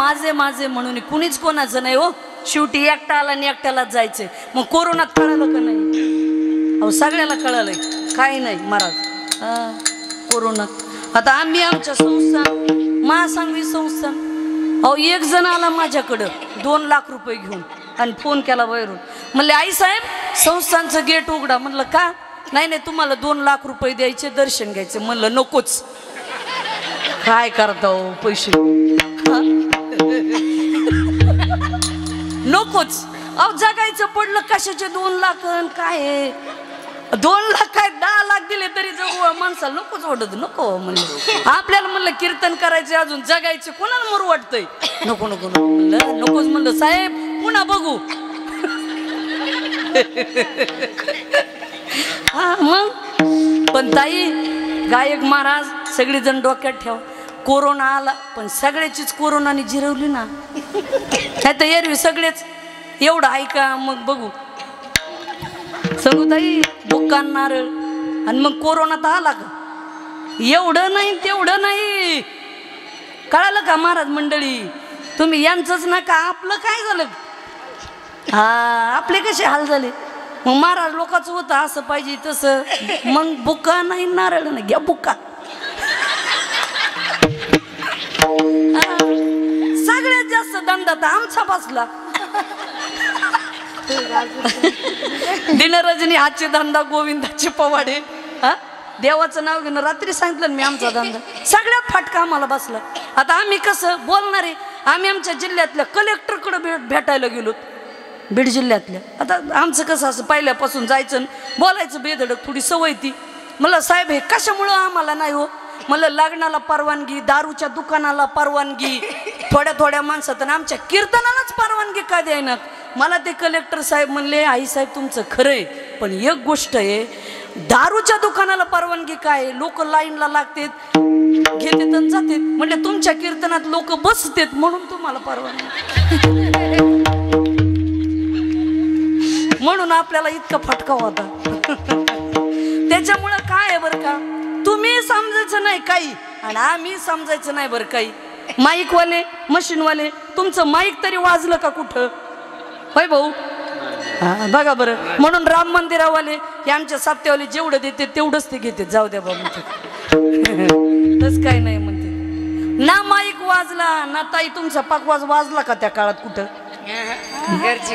माझे माझे म्हणून कुणीच कोणाचं नाही हो. शेवटी एकटा आला आणि एकट्यालाच जायचंय. मग कोरोनात कळालं का नाही? अहो सगळ्याला कळालंय. काय नाही महाराज कोरोनात. आता आम्ही आमच्या संस्थान महासांगवी संस्थान अहो एक जण आला माझ्याकडं 2 लाख रुपये घेऊन आणि फोन केला बाहेरून. म्हणले आई साहेब संस्थानचं गेट उघडा. म्हणलं का? नाही नाही तुम्हाला 2 लाख रुपये द्यायचे दर्शन घ्यायचे. म्हणलं नकोच. काय करता हो पैसे नकोच. अहो जगायचं पडलं कशाचे 2 लाख काय 2 लाख काय 10 लाख दिले तरी जगू माणसाला नकोच वाटत. नको म्हणलं आपल्याला म्हणलं कीर्तन करायचे अजून जगायचे कोणाला मरू वाटतंय. नको नको नको म्हणलं नकोच. म्हणलं साहेब पुन्हा बघू. हा मग पण ताई गायक महाराज सगळेजण डोक्यात ठेवा. कोरोना आला पण सगळ्याचीच कोरोनाने जिरवली ना. नाही तर एरवी सगळेच एवढं ऐका मग बघू सांगू ताई बुक्का नारळ आणि मग कोरोना तर आला का? एवढं नाही तेवढं नाही. कळालं का महाराज मंडळी? तुम्ही यांचंच नका आपलं काय झालं. हा आपले कसे हाल झाले. मग महाराज लोकांचं होतं असं पाहिजे तसं. मग बुक्का नाही नारळ नाही घ्या बुक्का. सगळ्यात जास्त धंदा तर आमचा बसला. दिनरजनी हातचे धंदा गोविंदाचे पवाडे. हा देवाचं नाव घेऊन रात्री सांगितलं मी आमचा धंदा. सगळ्यात फाटका आम्हाला बसला. आता आम्ही कसं बोलणार आहे? आम्ही आमच्या जिल्ह्यातल्या कलेक्टरकडे भेटायला गेलो बीड जिल्ह्यातल्या. आता आमचं कसं असं पहिल्यापासून जायचं बोलायचं बेधडक थोडी सवय ती. मला साहेब हे कशामुळं आम्हाला नाही हो. मला लग्नाला परवानगी दारूच्या दुकानाला परवानगी थोड्या थोड्या माणसात आणि आमच्या कीर्तनालाच परवानगी का द्यायनात. मला ते कलेक्टर साहेब म्हणले आई साहेब तुमचं खरं आहे पण एक गोष्ट आहे दारूच्या दुकानाला परवानगी काय? लोक लाईनला लागतात घेतात आणि जातात. म्हणजे तुमच्या कीर्तनात लोक बसतात म्हणून तुम्हाला परवानगी. म्हणून आपल्याला इतका फटका होता. त्याच्यामुळं काय आहे बरं का तुम्ही समजायचं नाही काही आणि आम्ही समजायचं नाही बरं काही. माईकवाले मशीनवाले तुमचं माईक तरी वाजलं का कुठं? होय भाऊ बघा बरं. म्हणून राम मंदिरावाले हे आमच्या सप्त्यावाले जेवढं देते तेवढंच ते घेते. जाऊ द्या बाबा तस काय नाही म्हणते ना. माईक वाजला ना ताई तुमचा पाकवाज वाजला का त्या काळात कुठं?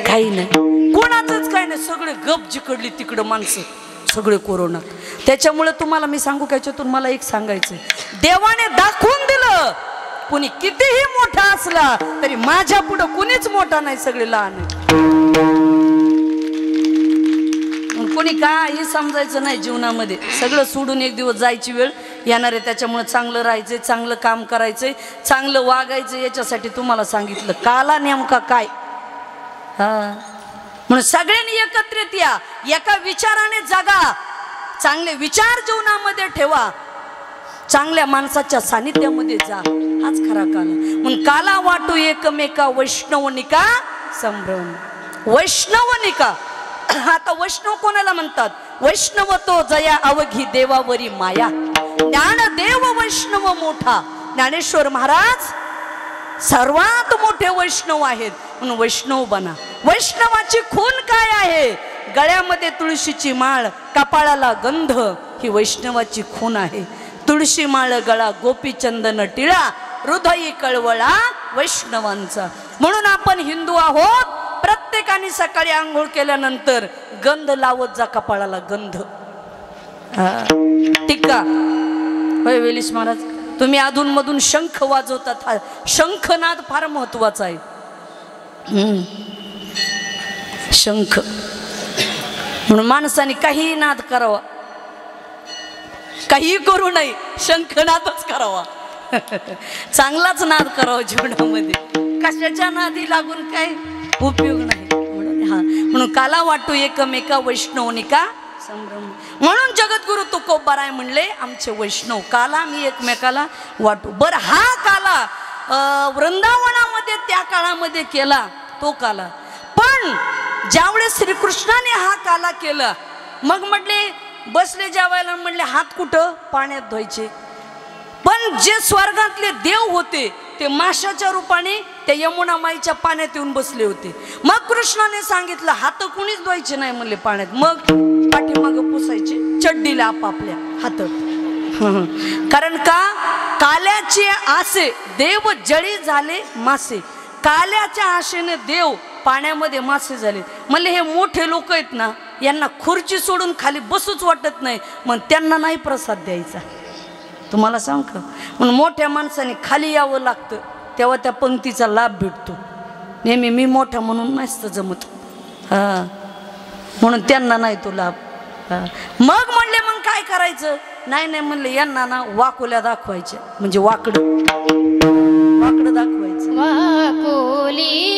काही नाही कोणाचंच काही नाही. सगळे गप जिकडली तिकडं माणसं सगळे कोरोना. त्याच्यामुळे तुम्हाला मी सांगू काय याच्यातून मला एक सांगायचं देवाने दाखवून दिलं कोणी कितीही मोठा असला तरी माझ्या पुढं कुणीच मोठा नाही. सगळे लहान आहे. कोणी काही समजायचं नाही जीवनामध्ये. सगळं सोडून एक दिवस जायची वेळ येणार आहे. त्याच्यामुळे चांगलं राहायचंय चांगलं काम करायचंय चांगलं वागायचं. याच्यासाठी तुम्हाला सांगितलं काला नेमका काय. हा म्हणून सगळ्यांनी एकत्रित या एका विचाराने जगा. चांगले विचार जीवनामध्ये ठेवा. चांगल्या माणसाच्या सानिध्यामध्ये जा. हाच खरा काला. म्हणून काला वाटू एकमेका वैष्णवनिका संभ्रम. वैष्णवनिका आता वैष्णव कोणाला म्हणतात? वैष्णव तो जया अवघी देवावरी माया. ज्ञानदेव वैष्णव मोठा. ज्ञानेश्वर महाराज सर्वात मोठे वैष्णव आहेत. म्हणून वैष्णव बना. वैष्णवाची खून काय आहे? गळ्यामध्ये तुळशीची माळ कपाळाला गंध ही वैष्णवाची खून आहे. तुळशी माळ गळा गोपीचंदन टिळा हृदयी कळवळा वैष्णवांचा. म्हणून आपण हिंदू आहोत. प्रत्येकाने सकाळी आंघोळ केल्यानंतर गंध लावत जा कपाळाला गंध. टिक्का होय वेलीस महाराज तुम्ही अधूनमधून शंख वाजवतात. हा शंखनाद फार महत्वाचा आहे. शंख म्हणून माणसाने काही नाद करावा काही करू नये. शंखनादच करावा. चांगलाच नाद करावा जीवनामध्ये. कशाच्या नादी लागून काय उपयोग नाही. म्हणून काला वाटू एकमेका वैष्णवनिका संभ्रम. म्हणून जगद्गुरु तुकोबाराय म्हणले आमचे वैष्णव काला मी एकमेकाला वाटू. बर हा काला वृंदावनामध्ये त्या काळामध्ये केला तो काला. पण ज्यावेळेस श्रीकृष्णाने हा काला केला मग म्हटले बसले जेवायला म्हणले हात कुठं? पाण्यात धुवायचे. पण जे स्वर्गातले देव होते ते माशाच्या रूपाने त्या यमुना माईच्या पाण्यात येऊन बसले होते. मग कृष्णाने सांगितलं हात कुणीच धुवायचे नाही म्हणले पाण्यात. मग पाठीमाग पुसायचे चड्डीला आपापल्या हात. कारण का काल्याचे आसे देव जळी झाले मासे. काल्याच्या आशेने देव पाण्यामध्ये मासे झाले. म्हणले हे मोठे लोक आहेत ना, यांना खुर्ची सोडून खाली बसूच वाटत नाही, मग त्यांना नाही प्रसाद द्यायचा. तुम्हाला सांग का, म्हणून मोठ्या माणसाने खाली यावं लागतं, तेव्हा त्या पंक्तीचा लाभ भेटतो. नेहमी मी मोठा म्हणून नसतं जमत. म्हणून त्यांना नाही तो लाभ. मग म्हणले मग काय करायचं. नाही म्हणले यांना ना वाकुल्या दाखवायच्या, म्हणजे वाकडं दाखवायचं. वाकुली